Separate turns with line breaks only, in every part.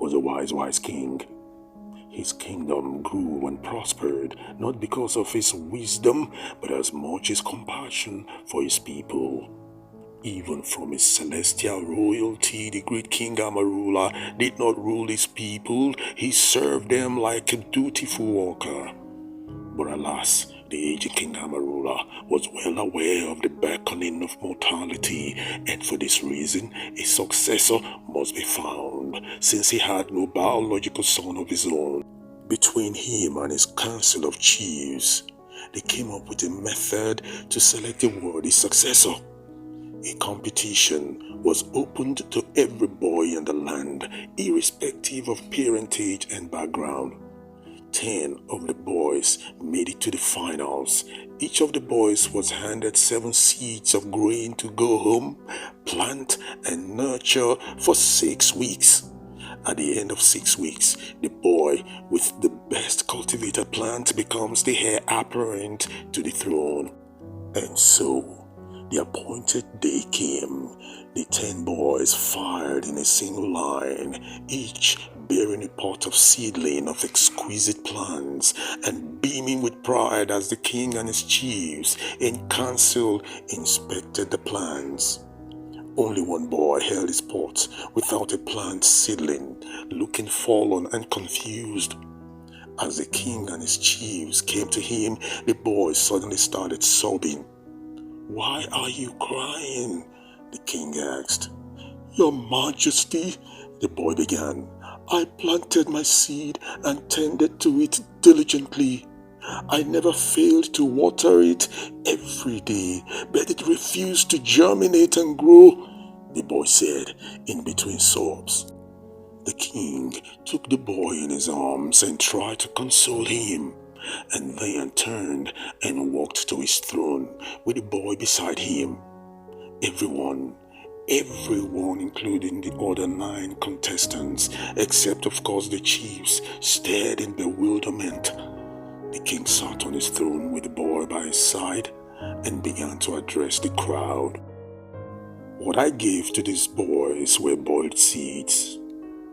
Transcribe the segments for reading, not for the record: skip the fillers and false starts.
was a wise king. His kingdom grew and prospered, not because of his wisdom, but as much as compassion for his people. Even from his celestial royalty, the great King Amarula did not rule his people. He served them like a dutiful worker. But alas, the aged King Amarula was well aware of the beckoning of mortality, and for this reason, a successor must be found, since he had no biological son of his own. Between him and his council of chiefs, they came up with a method to select a worthy successor. A competition was opened to every boy in the land, irrespective of parentage and background. 10 of the boys made it to the finals. Each of the boys was handed 7 seeds of grain to go home, plant, and nurture for 6 weeks. At the end of 6 weeks, the boy with the best cultivated plant becomes the heir apparent to the throne. And so, the appointed day came. The 10 boys fired in a single line, each bearing a pot of seedling of exquisite plants, and beaming with pride as the king and his chiefs in council inspected the plants. Only one boy held his pot without a plant seedling, looking forlorn and confused. As the king and his chiefs came to him, the boy suddenly started sobbing. "Why are you crying?" the king asked. "Your Majesty," the boy began, "I planted my seed and tended to it diligently. I never failed to water it every day, but it refused to germinate and grow," the boy said in between sobs. The king took the boy in his arms and tried to console him, and then turned and walked to his throne with the boy beside him. Everyone, including the other 9 contestants, except of course the chiefs, stared in bewilderment. The king sat on his throne with the boy by his side and began to address the crowd. "What I gave to these boys were boiled seeds,"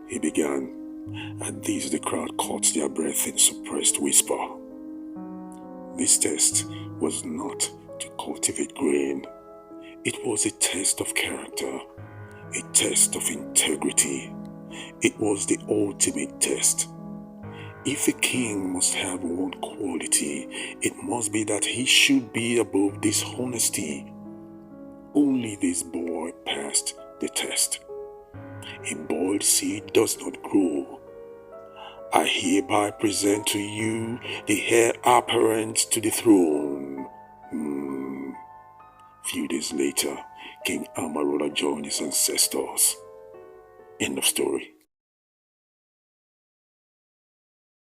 he began. At this, the crowd caught their breath in suppressed whisper. This test was not to cultivate grain. It was a test of character, a test of integrity. It was the ultimate test. If a king must have one quality, it must be that he should be above dishonesty. Only this boy passed the test. A boiled seed does not grow. I hereby present to you the heir apparent to the throne. Few days later, King Amarula joined his ancestors. End of story.